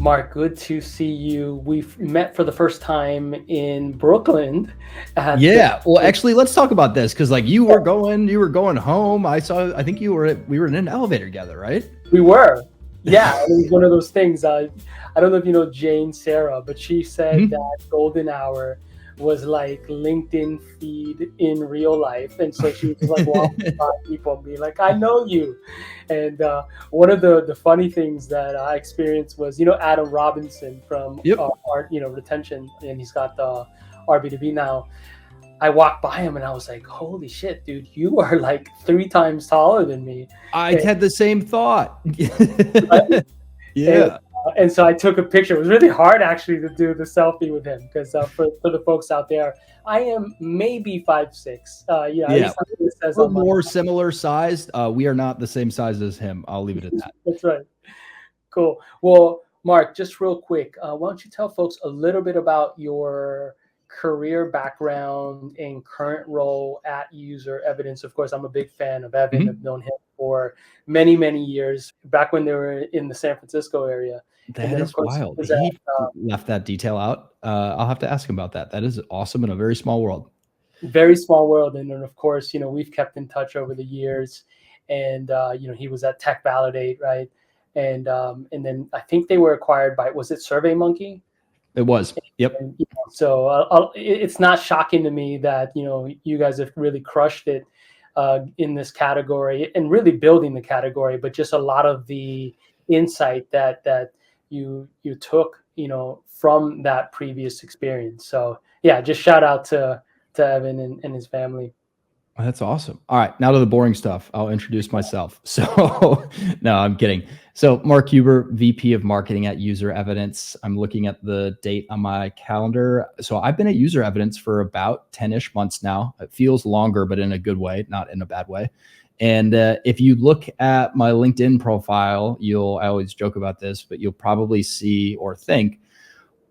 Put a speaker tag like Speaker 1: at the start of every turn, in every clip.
Speaker 1: Mark, good to see you. We've met for the first time in Brooklyn at
Speaker 2: Yeah. Well, actually, let's talk about this because like you were going home. I think we were in an elevator together, right?
Speaker 1: we were. Yeah, it was one of those things. I don't know if you know Jane Sarah, but she said
Speaker 2: Mhm.
Speaker 1: that golden hour was like LinkedIn feed in real life. And so she was just like walking by people and being like, I know you. And one of the funny things that I experienced was, Adam Robinson from
Speaker 2: Yep.
Speaker 1: Art, Retention, and he's got the RB2B now. I walked by him and I was like, holy shit, dude, you are like 3 times taller than me.
Speaker 2: I
Speaker 1: And,
Speaker 2: had the same thought.
Speaker 1: right? and,
Speaker 2: Yeah.
Speaker 1: and so I took a picture. It was really hard actually to do the selfie with him because for the folks out there, I am maybe 5'6". At
Speaker 2: Yeah.
Speaker 1: least that's what it says
Speaker 2: We're
Speaker 1: on my.
Speaker 2: more similar sized. We are not the same size as him. I'll leave it at that.
Speaker 1: That's right. Cool. Well, Mark, just real quick, why don't you tell folks a little bit about your career background and current role at UserEvidence? Of course, I'm a big fan of Evan.
Speaker 2: Mhm.
Speaker 1: I've known him for many, many years, back when they were in the San Francisco area. And
Speaker 2: That
Speaker 1: then, of
Speaker 2: is
Speaker 1: course, he
Speaker 2: wild.
Speaker 1: was at,
Speaker 2: He left that detail out. I'll have to ask him about that. That is awesome in a very small world.
Speaker 1: very small world. And then, of course, we've kept in touch over the years. And, he was at Tech Validate, right? And then I think they were acquired by, was it SurveyMonkey?
Speaker 2: It was. Yep.
Speaker 1: And, so it's not shocking to me that you guys have really crushed it in this category and really building the category, but just a lot of the insight that you took from that previous experience. So yeah, just shout out to Evan and his family.
Speaker 2: That's awesome. All right, now to the boring stuff. I'll introduce myself. So, no, I'm kidding. So, Mark Huber, VP of Marketing at UserEvidence. I'm looking at the date on my calendar. So, I've been at UserEvidence for about 10-ish months now. It feels longer, but in a good way, not in a bad way. And if you look at my LinkedIn profile, I always joke about this, but you'll probably see or think,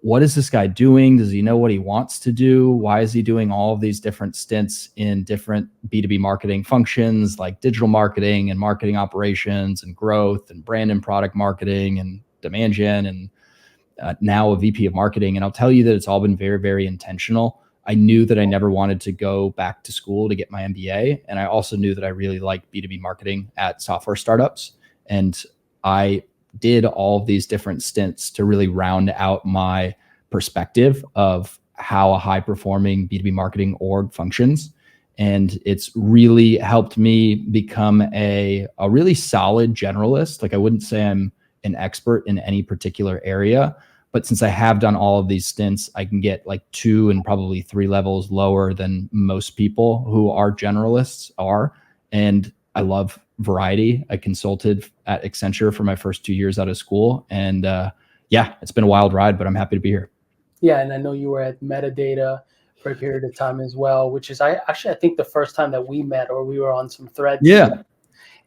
Speaker 2: what is this guy doing? Does he know what he wants to do? Why is he doing all of these different stints in different B2B marketing functions like digital marketing and marketing operations and growth and brand and product marketing and demand gen and now a VP of marketing? And I'll tell you that it's all been very, very intentional. I knew that I never wanted to go back to school to get my MBA. And I also knew that I really liked B2B marketing at software startups. And I did all of these different stints to really round out my perspective of how a high performing B2B marketing org functions. And it's really helped me become a really solid generalist. Like I wouldn't say I'm an expert in any particular area, but since I have done all of these stints, I can get like 2 and probably 3 levels lower than most people who are generalists are. And I love variety. I consulted at Accenture for my first 2 years out of school. And yeah, it's been a wild ride, but I'm happy to be here.
Speaker 1: Yeah, and I know you were at Metadata for a period of time as well, which is I think the first time that we met, or we were on some threads.
Speaker 2: Yeah.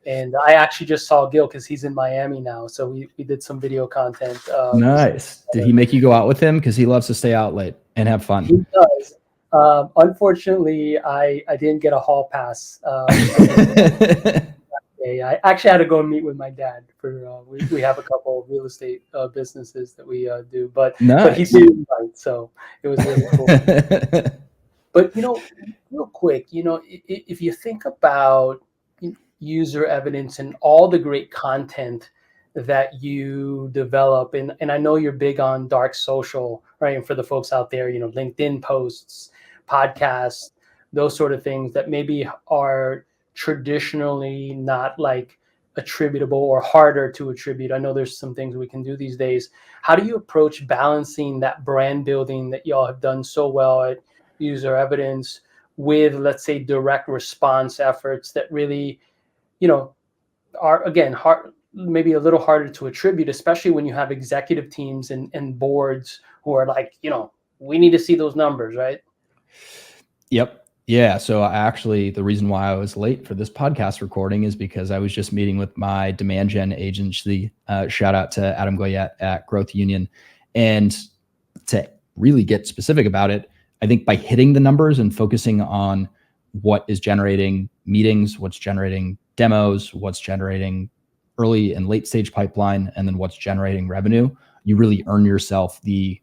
Speaker 1: And I actually just saw Gil because he's in Miami now. So we did some video content.
Speaker 2: Nice. Did he make you go out with him? Because he loves to stay out late and have fun.
Speaker 1: He does. Unfortunately, I didn't get a hall pass. I actually had to go and meet with my dad for we have a couple of real estate businesses that we do, but
Speaker 2: Nice.
Speaker 1: But he did invite, so it was really cool. But real quick, if you think about UserEvidence and all the great content that you develop, and I know you're big on dark social, right? And for the folks out there, LinkedIn posts, podcasts, those sort of things that maybe are traditionally not like attributable or harder to attribute. I know there's some things we can do these days. How do you approach balancing that brand building that y'all have done so well at UserEvidence with, let's say, direct response efforts that really, are again hard, maybe a little harder to attribute, especially when you have executive teams and boards who are like, we need to see those numbers, right?
Speaker 2: Yep. Yeah. So actually, the reason why I was late for this podcast recording is because I was just meeting with my demand gen agency. Shout out to Adam Goyette at Growth Union. And to really get specific about it, I think by hitting the numbers and focusing on what is generating meetings, what's generating demos, what's generating early and late stage pipeline, and then what's generating revenue, you really earn yourself the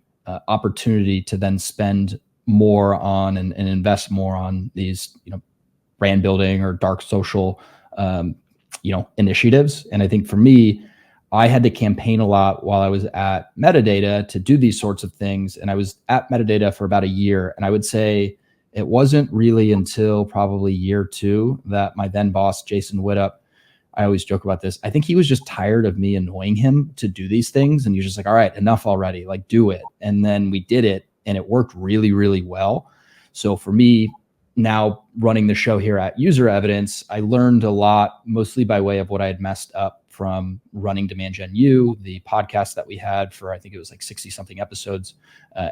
Speaker 2: opportunity to then spend more on and invest more on these, brand building or dark social, initiatives. And I think for me, I had to campaign a lot while I was at Metadata to do these sorts of things. And I was at Metadata for about a year. And I would say it wasn't really until probably year 2 that my then boss, Jason Widup, I always joke about this. I think he was just tired of me annoying him to do these things. And he was just like, all right, enough already, like do it. And then we did it and it worked really, really well. So for me, now running the show here at UserEvidence, I learned a lot, mostly by way of what I had messed up from running Demand Gen U, the podcast that we had for, I think it was like 60 something episodes,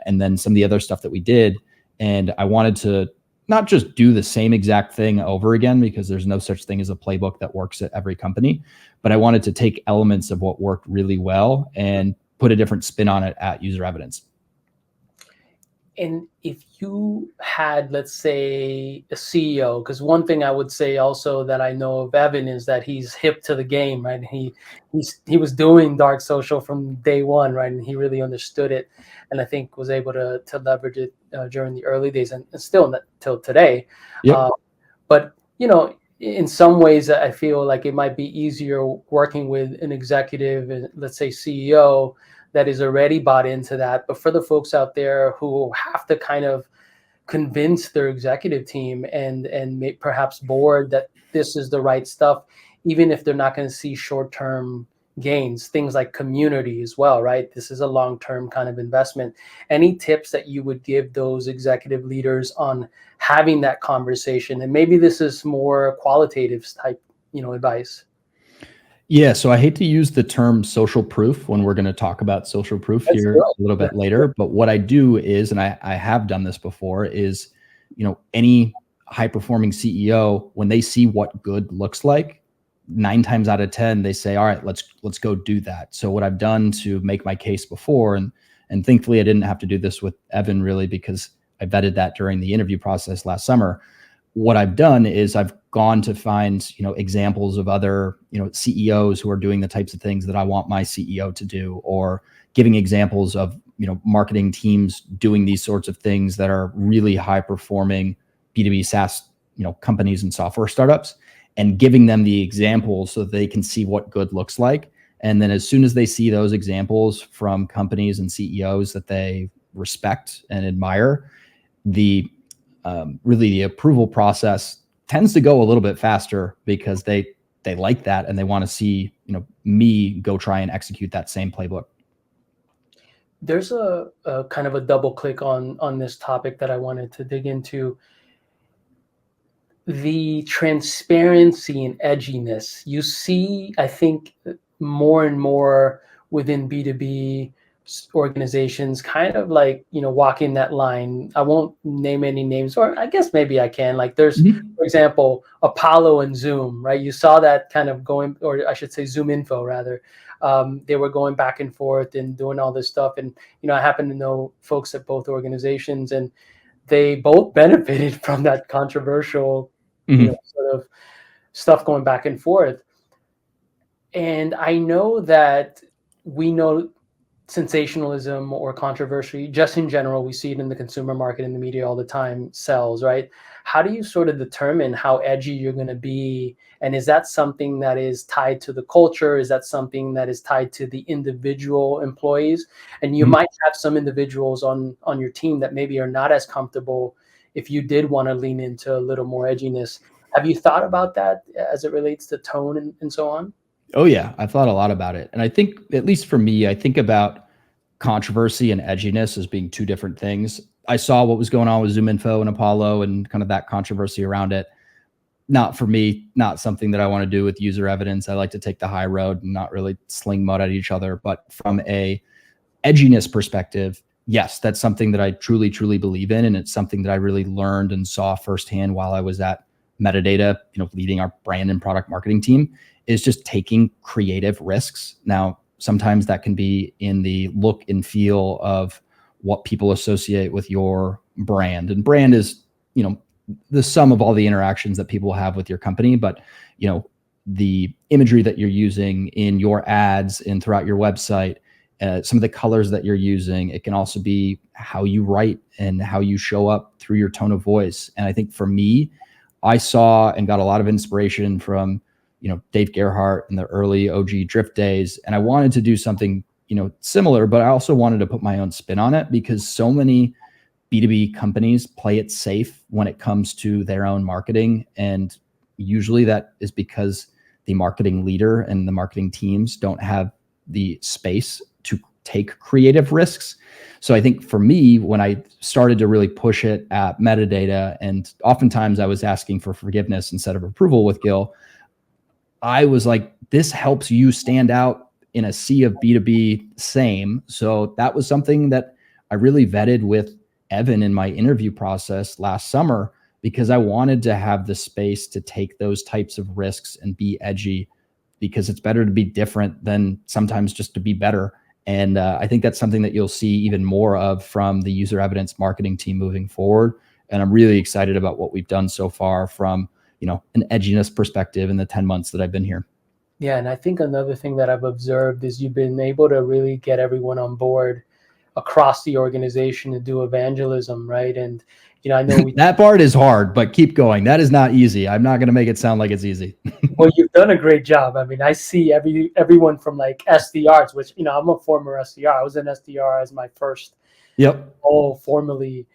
Speaker 2: and then some of the other stuff that we did. And I wanted to not just do the same exact thing over again, because there's no such thing as a playbook that works at every company, but I wanted to take elements of what worked really well and put a different spin on it at UserEvidence.
Speaker 1: And if you had, let's say, a CEO, because one thing I would say also that I know of Evan is that he's hip to the game, right? He was doing dark social from day one, right? And he really understood it, and I think was able to leverage it during the early days and still till today.
Speaker 2: Yep.
Speaker 1: But in some ways, I feel like it might be easier working with an executive, let's say CEO, that is already bought into that. But for the folks out there who have to kind of convince their executive team and perhaps board that this is the right stuff, even if they're not going to see short-term gains, things like community as well, right? This is a long-term kind of investment. Any tips that you would give those executive leaders on having that conversation? And maybe this is more qualitative type, advice.
Speaker 2: Yeah, so I hate to use the term social proof when we're going to talk about social proof here a little bit later, but what I do is, and I have done this before, is, any high performing CEO, when they see what good looks like, 9 times out of 10, they say, all right, let's go do that. So what I've done to make my case before, and thankfully I didn't have to do this with Evan really, because I vetted that during the interview process last summer. What I've done is I've gone to find, examples of other, CEOs who are doing the types of things that I want my CEO to do, or giving examples of, marketing teams doing these sorts of things that are really high performing B2B SaaS, companies and software startups, and giving them the examples so that they can see what good looks like. And then as soon as they see those examples from companies and CEOs that they respect and admire, really the approval process tends to go a little bit faster, because they like that and they want to see, me go try and execute that same playbook.
Speaker 1: There's a kind of a double click on this topic that I wanted to dig into. The transparency and edginess you see, I think, more and more within B2B organizations, kind of like, walking that line. I won't name any names, or I guess maybe I can. Like there's, for example, Apollo and Zoom, right? You saw that kind of going, or I should say Zoom Info rather. They were going back and forth and doing all this stuff. And, I happen to know folks at both organizations, and they both benefited from that controversial, sort of stuff going back and forth. And I know that we know sensationalism or controversy, just in general, we see it in the consumer market, in the media all the time, sells, right? How do you sort of determine how edgy you're going to be? And is that something that is tied to the culture? Is that something that is tied to the individual employees? And you might have some individuals on your team that maybe are not as comfortable if you did want to lean into a little more edginess. Have you thought about that as it relates to tone and so on?
Speaker 2: Oh yeah, I've thought a lot about it. And I think, at least for me, I think about controversy and edginess as being two different things. I saw what was going on with Zoom Info and Apollo and kind of that controversy around it. Not for me, not something that I want to do with UserEvidence. I like to take the high road and not really sling mud at each other. But from a edginess perspective, yes, that's something that I truly, truly believe in. And it's something that I really learned and saw firsthand while I was at Metadata, leading our brand and product marketing team, is just taking creative risks. Now, sometimes that can be in the look and feel of what people associate with your brand. And brand is, the sum of all the interactions that people have with your company. But, the imagery that you're using in your ads and throughout your website some of the colors that you're using. It can also be how you write and how you show up through your tone of voice. And I think for me, I saw and got a lot of inspiration from, Dave Gerhardt in the early OG drift days. And I wanted to do something, similar, but I also wanted to put my own spin on it, because so many B2B companies play it safe when it comes to their own marketing. And usually that is because the marketing leader and the marketing teams don't have the space to take creative risks. So I think for me, when I started to really push it at metadata, and oftentimes I was asking for forgiveness instead of approval with Gil, I was like, this helps you stand out in a sea of B2B same. So that was something that I really vetted with Evan in my interview process last summer, because I wanted to have the space to take those types of risks and be edgy, because it's better to be different than sometimes just to be better. And I think that's something that you'll see even more of from the UserEvidence marketing team moving forward. And I'm really excited about what we've done so far from, an edginess perspective in the 10 months that I've been here.
Speaker 1: Yeah, and I think another thing that I've observed is you've been able to really get everyone on board across the organization to do evangelism, right? And I know
Speaker 2: that part is hard, but keep going. That is not easy. I'm not going to make it sound like it's easy.
Speaker 1: Well, you've done a great job. I mean, I see everyone from like SDRs, which I'm a former SDR. I was an SDR as my first.
Speaker 2: Yep.
Speaker 1: Formally,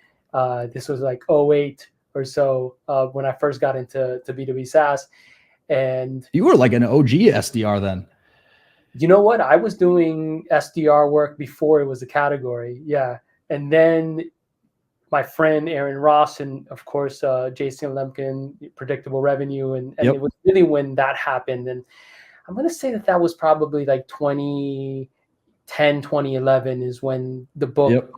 Speaker 1: this was like 08 or so when I first got into B2B SaaS. And
Speaker 2: you were like an OG SDR then.
Speaker 1: You know what? I was doing SDR work before it was a category. Yeah. And then my friend Aaron Ross and of course Jason Lemkin, Predictable Revenue, and
Speaker 2: Yep.
Speaker 1: It was really when that happened. And I'm going to say that was probably like 2010, 2011 is when the book
Speaker 2: Yep.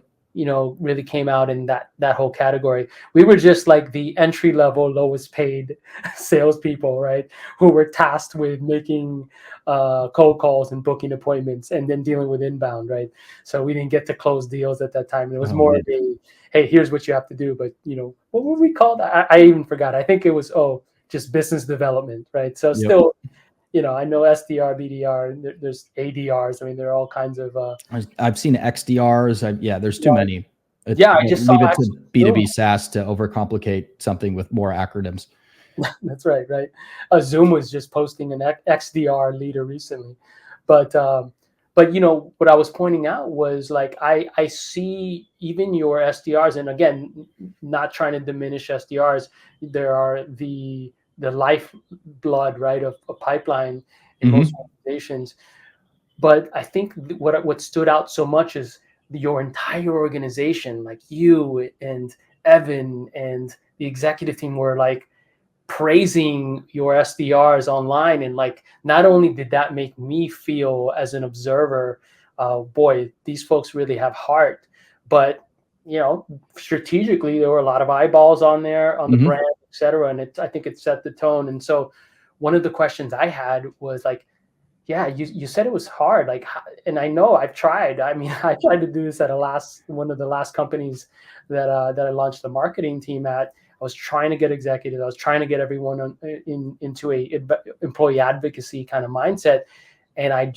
Speaker 1: really came out in that whole category. We were just like the entry level, lowest paid salespeople, right? Who were tasked with making cold calls and booking appointments and then dealing with inbound, right? So we didn't get to close deals at that time. It was more of a, hey, here's what you have to do. But what were we called? I even forgot. I think it was just business development, right? So still. I know SDR, BDR, there's ADRs. I mean, there are all kinds of.
Speaker 2: I've seen XDRs. There's too many.
Speaker 1: I just
Speaker 2: leave it to B2B SaaS to overcomplicate something with more acronyms.
Speaker 1: That's right. Zoom was just posting an XDR leader recently, but what I was pointing out was like I see even your SDRs, and again, not trying to diminish SDRs, there are the lifeblood, right, of a pipeline in most organizations. But I think what stood out so much is your entire organization, like you and Evan and the executive team, were like praising your SDRs online. And like, not only did that make me feel as an observer, boy, these folks really have heart, but strategically, there were a lot of eyeballs on there, on the brand, et cetera. And I think it set the tone. And so one of the questions I had was like, yeah, you said it was hard. Like, and I know I've tried. I mean, I tried to do this at one of the last companies that I launched the marketing team at. I was trying to get executives. I was trying to get everyone into a employee advocacy kind of mindset. And I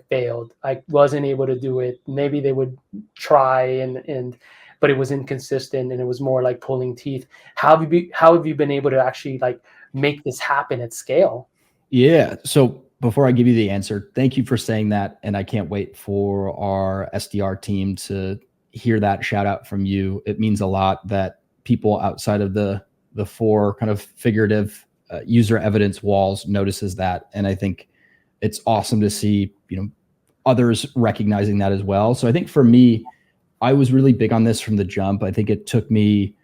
Speaker 1: failed. I wasn't able to do it. Maybe they would try but it was inconsistent, and it was more like pulling teeth. How have you been able to actually like make this happen at scale?
Speaker 2: Yeah. So before I give you the answer, thank you for saying that. And I can't wait for our SDR team to hear that shout out from you. It means a lot that people outside of the four kind of figurative UserEvidence walls notices that. And I think it's awesome to see, others recognizing that as well. So I think for me, I was really big on this from the jump. I think it took me,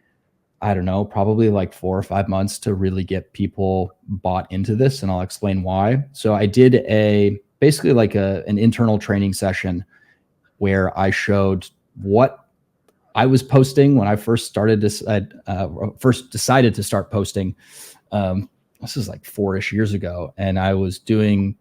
Speaker 2: I don't know, probably like 4 or 5 months to really get people bought into this. And I'll explain why. So I did basically like an internal training session where I showed what I was posting when I first decided to start posting. This is like 4-ish years ago. And I was doing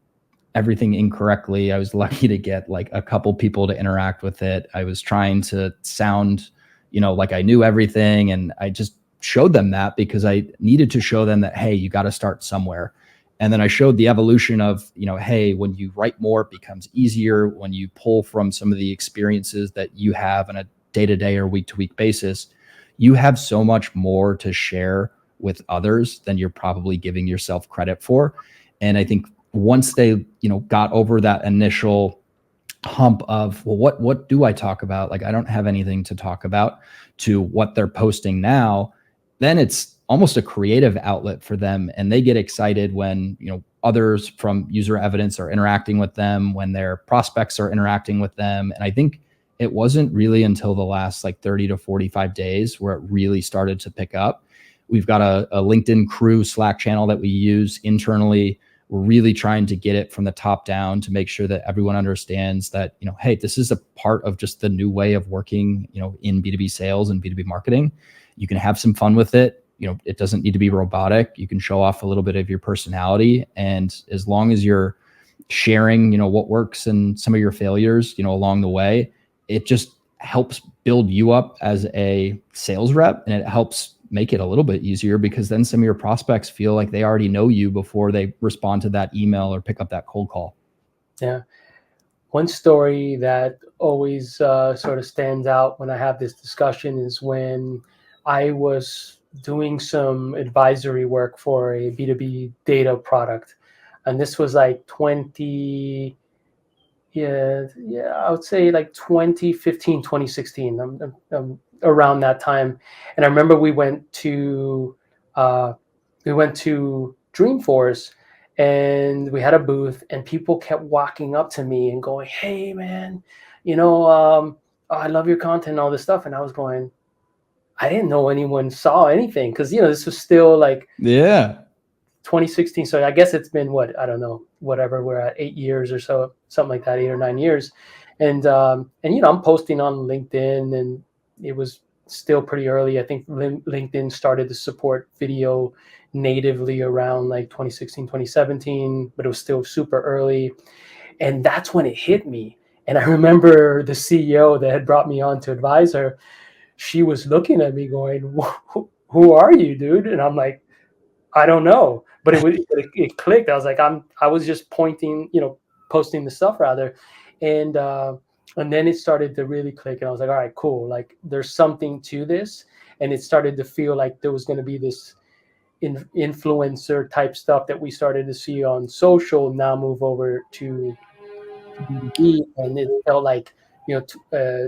Speaker 2: everything incorrectly. I was lucky to get like a couple people to interact with it. I was trying to sound, like I knew everything. And I just showed them that because I needed to show them that, hey, you got to start somewhere. And then I showed the evolution of, hey, when you write more, it becomes easier. When you pull from some of the experiences that you have on a day-to-day or week-to-week basis, you have so much more to share with others than you're probably giving yourself credit for. And I think once they, got over that initial hump of, well, what do I talk about? Like, I don't have anything to talk about, to what they're posting now, then it's almost a creative outlet for them. And they get excited when, others from UserEvidence are interacting with them, when their prospects are interacting with them. And I think it wasn't really until the last like 30 to 45 days where it really started to pick up. We've got a LinkedIn crew Slack channel that we use internally. We're really trying to get it from the top down to make sure that everyone understands that, hey, this is a part of just the new way of working, in B2B sales and B2B marketing. You can have some fun with it. It doesn't need to be robotic. You can show off a little bit of your personality. And as long as you're sharing, what works and some of your failures, along the way, it just helps build you up as a sales rep, and it helps make it a little bit easier, because then some of your prospects feel like they already know you before they respond to that email or pick up that cold call.
Speaker 1: Yeah. One story that always sort of stands out when I have this discussion is when I was doing some advisory work for a B2B data product. And this was like I would say like 2015, 2016, around that time. And I remember we went to Dreamforce, and we had a booth, and people kept walking up to me and going, "Hey, man, I love your content and all this stuff." And I was going, I didn't know anyone saw anything, because this was still like 2016. So I guess it's been what, I don't know, whatever, we're at 8 years or so, something like that, 8 or 9 years. And I'm posting on LinkedIn, and it was still pretty early. I think LinkedIn started to support video natively around like 2016, 2017, but it was still super early. And that's when it hit me. And I remember the CEO that had brought me on to advise her, she was looking at me going, "Who are you, dude?" And I'm like, "I don't know," but it clicked. I was like, I was just posting the stuff rather, and then it started to really click, and I was like, all right, cool. Like, there's something to this, and it started to feel like there was going to be this influencer type stuff that we started to see on social now move over to B2B, and it felt like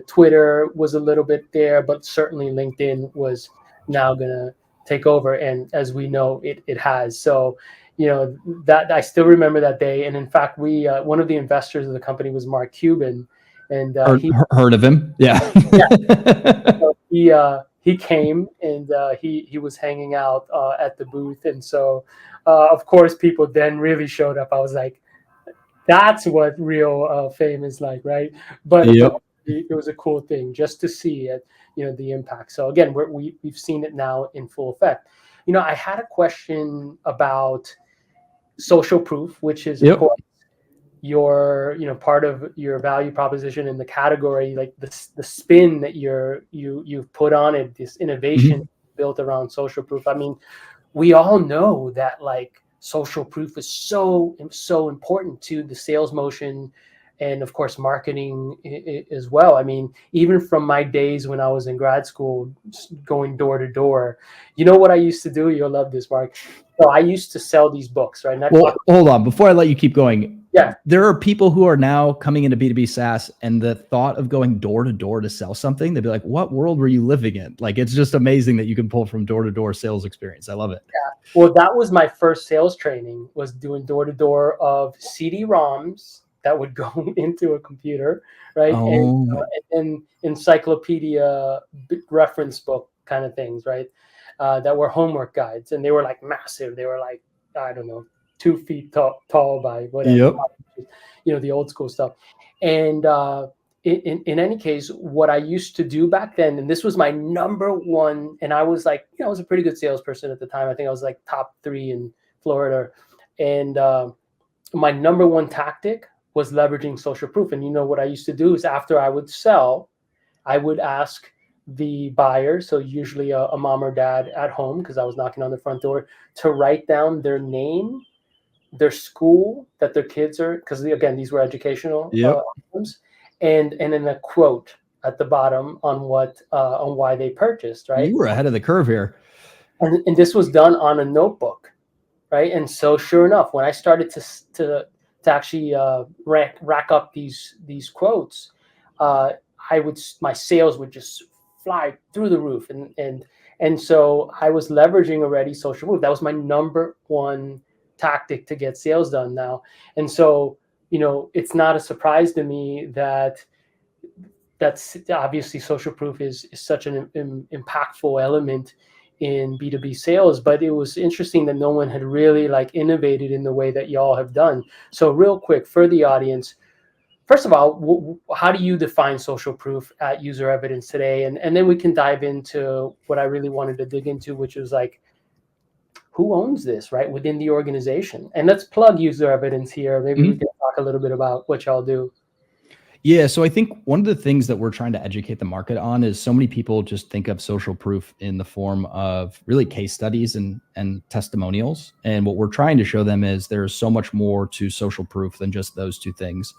Speaker 1: Twitter was a little bit there, but certainly LinkedIn was now gonna take over, and as we know, it has. So that I still remember that day, and in fact, we one of the investors of the company was Mark Cuban, and
Speaker 2: heard of him. Yeah.
Speaker 1: So he came, and he was hanging out at the booth, and so of course people then really showed up. I was like, that's what real fame is like, right? But it was a cool thing just to see it, the impact. So again, we've seen it now in full effect. I had a question about social proof, which is of course your part of your value proposition in the category, like the spin that you've put on it, this innovation built around social proof. I mean, we all know that like social proof is so important to the sales motion, and of course marketing as well. I mean, even from my days when I was in grad school going door to door, what I used to do? You'll love this, Mark. So I used to sell these books, right?
Speaker 2: Well, hold on, before I let you keep going.
Speaker 1: Yeah,
Speaker 2: there are people who are now coming into B2B SaaS, and the thought of going door to door to sell something, they'd be like, what world were you living in? Like, it's just amazing that you can pull from door to door sales experience. I love it.
Speaker 1: Yeah. Well, that was my first sales training, was doing door to door of CD-ROMs that would go into a computer, right? And encyclopedia reference book kind of things, right? That were homework guides, and they were like massive. They were like, I don't know, 2 feet tall by whatever, the old school stuff. And in any case, what I used to do back then, and this was my number one, and I was like, I was a pretty good salesperson at the time. I think I was like top 3 in Florida. And my number one tactic was leveraging social proof. And what I used to do is, after I would sell, I would ask the buyer, so usually a mom or dad at home, because I was knocking on the front door, to write down their name, their school that their kids are, because again, these were educational
Speaker 2: Yep.
Speaker 1: items, and then a quote at the bottom on why they purchased, right?
Speaker 2: You were ahead of the curve here.
Speaker 1: And this was done on a notebook, right? And so sure enough, when I started to actually rack up these quotes, my sales would just fly through the roof, and so I was leveraging already social proof. That was my number one tactic to get sales done now. And so, it's not a surprise to me that's obviously social proof is such an impactful element in B2B sales, but it was interesting that no one had really like innovated in the way that y'all have done. So real quick for the audience, first of all, how do you define social proof at UserEvidence today? And then we can dive into what I really wanted to dig into, which was like, who owns this, right, within the organization? And let's plug UserEvidence here. Maybe we can talk a little bit about what y'all do.
Speaker 2: Yeah, so I think one of the things that we're trying to educate the market on is so many people just think of social proof in the form of really case studies and testimonials. And what we're trying to show them is there's so much more to social proof than just those two things.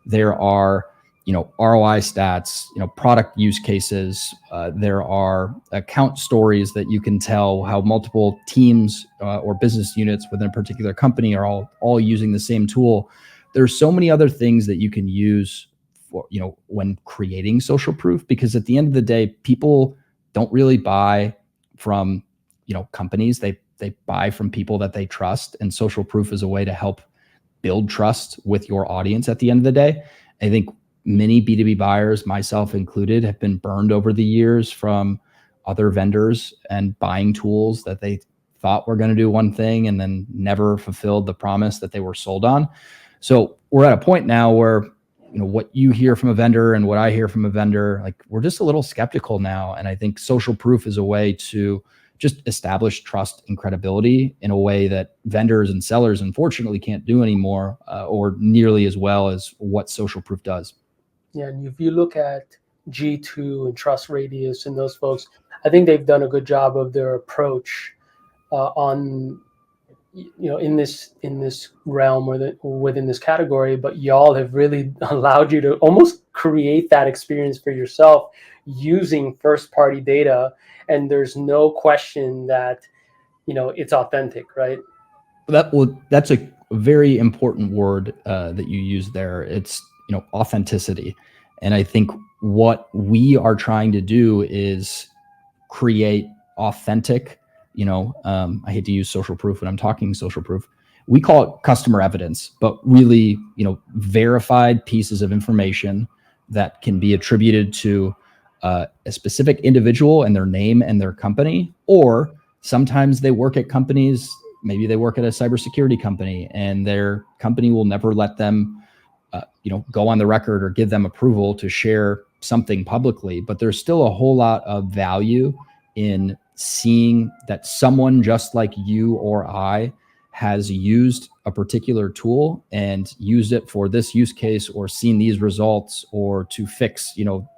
Speaker 2: There are, ROI stats, product use cases. There are account stories that you can tell how multiple teams or business units within a particular company are all using the same tool. There's so many other things that you can use for, when creating social proof, because at the end of the day, people don't really buy from, companies. They buy from people that they trust, and social proof is a way to help build trust with your audience at the end of the day. I think many B2B buyers, myself included, have been burned over the years from other vendors and buying tools that they thought were going to do one thing and then never fulfilled the promise that they were sold on. So we're at a point now where, what you hear from a vendor and what I hear from a vendor, like, we're just a little skeptical now. And I think social proof is a way to just establish trust and credibility in a way that vendors and sellers unfortunately can't do anymore, or nearly as well as what social proof does.
Speaker 1: Yeah, and if you look at G2 and Trust Radius and those folks, I think they've done a good job of their approach on, in this realm or within this category. But y'all have really allowed you to almost create that experience for yourself using first-party data, and there's no question that it's authentic, right?
Speaker 2: That's a very important word that you use there. It's authenticity. And I think what we are trying to do is create authentic, I hate to use social proof when I'm talking social proof. We call it customer evidence, but really, verified pieces of information that can be attributed to a specific individual and their name and their company. Or sometimes they work at companies, maybe they work at a cybersecurity company, and their company will never let them go on the record or give them approval to share something publicly. But there's still a whole lot of value in seeing that someone just like you or I has used a particular tool and used it for this use case, or seen these results, or to fix,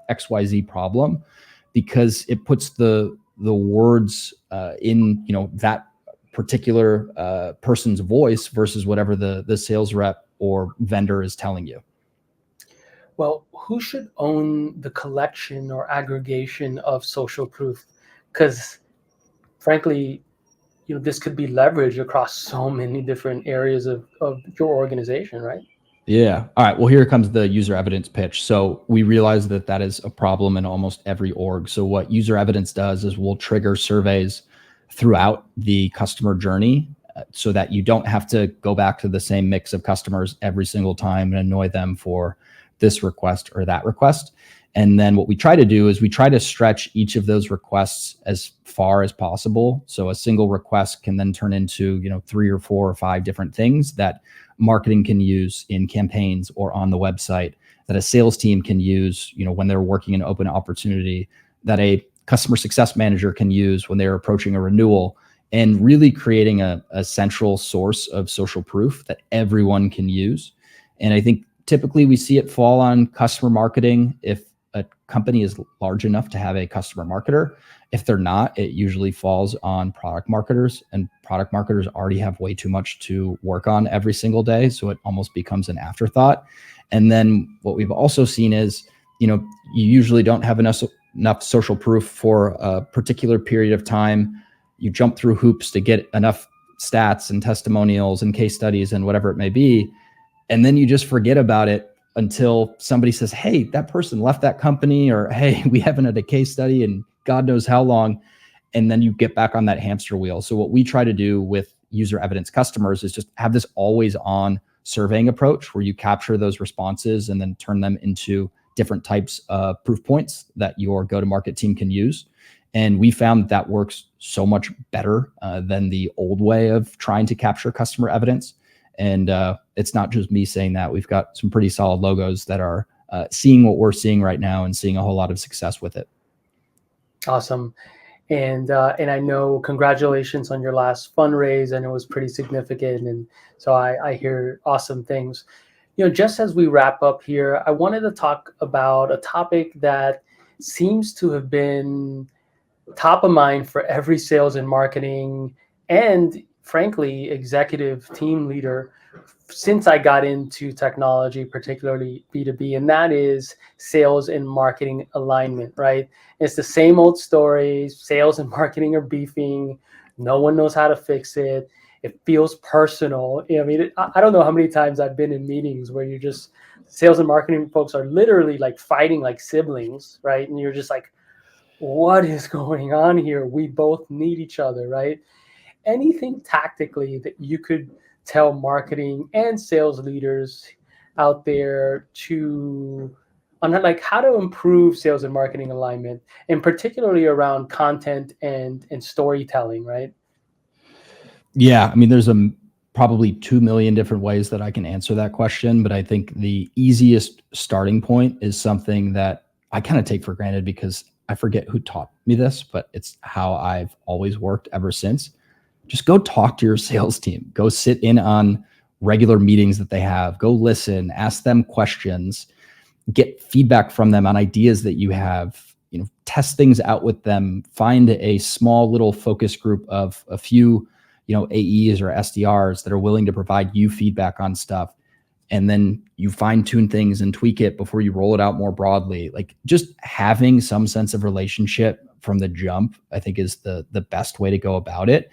Speaker 2: XYZ problem, because it puts the words in, that particular person's voice versus whatever the sales rep or vendor is telling you.
Speaker 1: Well, who should own the collection or aggregation of social proof? Because frankly, this could be leveraged across so many different areas of your organization, right?
Speaker 2: Yeah. All right. Well, here comes the UserEvidence pitch. So we realize that is a problem in almost every org. So what UserEvidence does is we'll trigger surveys throughout the customer journey, so that you don't have to go back to the same mix of customers every single time and annoy them for this request or that request. And then what we try to do is we try to stretch each of those requests as far as possible. So a single request can then turn into, 3 or 4 or 5 different things that marketing can use in campaigns or on the website, that a sales team can use, when they're working an open opportunity, that a customer success manager can use when they're approaching a renewal, and really creating a central source of social proof that everyone can use. And I think typically we see it fall on customer marketing if a company is large enough to have a customer marketer. If they're not, it usually falls on product marketers, and product marketers already have way too much to work on every single day. So it almost becomes an afterthought. And then what we've also seen is, you usually don't have enough social proof for a particular period of time. You jump through hoops to get enough stats and testimonials and case studies and whatever it may be. And then you just forget about it until somebody says, hey, that person left that company, or hey, we haven't had a case study in God knows how long. And then you get back on that hamster wheel. So what we try to do with UserEvidence customers is just have this always on surveying approach where you capture those responses and then turn them into different types of proof points that your go-to-market team can use. And we found that works so much better than the old way of trying to capture customer evidence. And it's not just me saying that. We've got some pretty solid logos that are seeing what we're seeing right now and seeing a whole lot of success with it.
Speaker 1: Awesome. And I know, congratulations on your last fundraise, and it was pretty significant. And so I hear awesome things. Just as we wrap up here, I wanted to talk about a topic that seems to have been top of mind for every sales and marketing and, frankly, executive team leader since I got into technology, particularly B2B, and that is sales and marketing alignment, right? It's the same old story. Sales and marketing are beefing. No one knows how to fix it. It feels personal. I mean, I don't know how many times I've been in meetings where sales and marketing folks are literally like fighting like siblings, right? And you're just like, what is going on here? We both need each other, right? Anything tactically that you could tell marketing and sales leaders out there on like how to improve sales and marketing alignment, and particularly around content and storytelling, right?
Speaker 2: Yeah, I mean, there's probably 2 million different ways that I can answer that question, but I think the easiest starting point is something that I kind of take for granted because I forget who taught me this, but it's how I've always worked ever since. Just go talk to your sales team. Go sit in on regular meetings that they have. Go listen, ask them questions, get feedback from them on ideas that you have, test things out with them, find a small little focus group of a few, AEs or SDRs that are willing to provide you feedback on stuff. And then you fine tune things and tweak it before you roll it out more broadly. Like just having some sense of relationship from the jump, I think is the best way to go about it.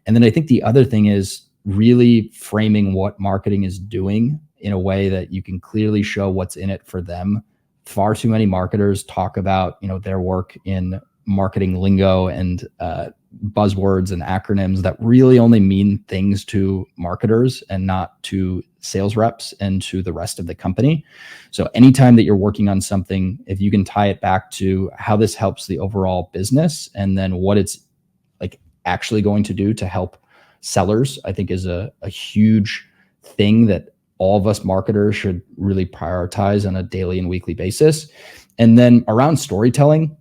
Speaker 2: And then I think the other thing is really framing what marketing is doing in a way that you can clearly show what's in it for them. Far too many marketers talk about, their work in marketing lingo and buzzwords and acronyms that really only mean things to marketers and not to sales reps and to the rest of the company. So anytime that you're working on something, if you can tie it back to how this helps the overall business and then what it's like actually going to do to help sellers, I think is a huge thing that all of us marketers should really prioritize on a daily and weekly basis. And then around storytelling,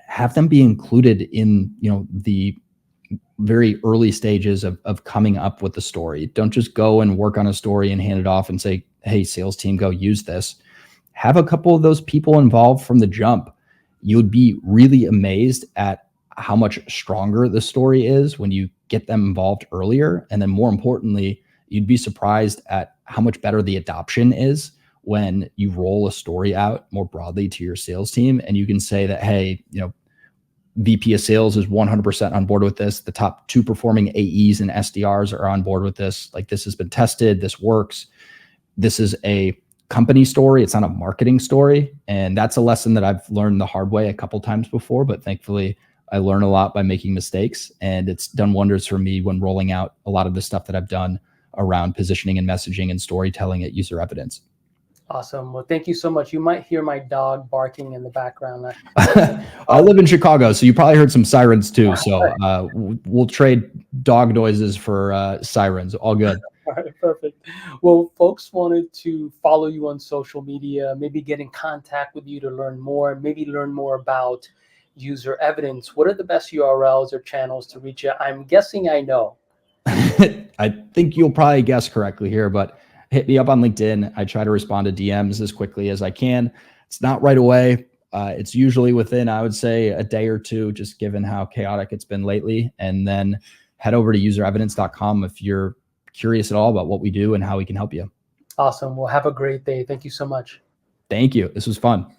Speaker 2: have them be included in, the very early stages of coming up with the story. Don't just go and work on a story and hand it off and say, hey, sales team, go use this. Have a couple of those people involved from the jump. You would be really amazed at how much stronger the story is when you get them involved earlier. And then more importantly, you'd be surprised at how much better the adoption is when you roll a story out more broadly to your sales team. And you can say that, hey, VP of sales is 100% on board with this. The top 2 performing AEs and SDRs are on board with this. Like, this has been tested. This works. This is a company story. It's not a marketing story. And that's a lesson that I've learned the hard way a couple times before, but thankfully I learn a lot by making mistakes, and it's done wonders for me when rolling out a lot of the stuff that I've done around positioning and messaging and storytelling at UserEvidence.
Speaker 1: Awesome. Well, thank you so much. You might hear my dog barking in the background.
Speaker 2: I live in Chicago, so you probably heard some sirens too. So we'll trade dog noises for sirens. All good.
Speaker 1: All right, perfect. Well, folks wanted to follow you on social media, maybe get in contact with you to learn more, maybe learn more about UserEvidence. What are the best URLs or channels to reach you? I'm guessing I know.
Speaker 2: I think you'll probably guess correctly here, but hit me up on LinkedIn. I try to respond to DMs as quickly as I can. It's not right away. It's usually within, I would say, a day or two, just given how chaotic it's been lately. And then head over to userevidence.com if you're curious at all about what we do and how we can help you.
Speaker 1: Awesome. Well, have a great day. Thank you so much.
Speaker 2: Thank you. This was fun.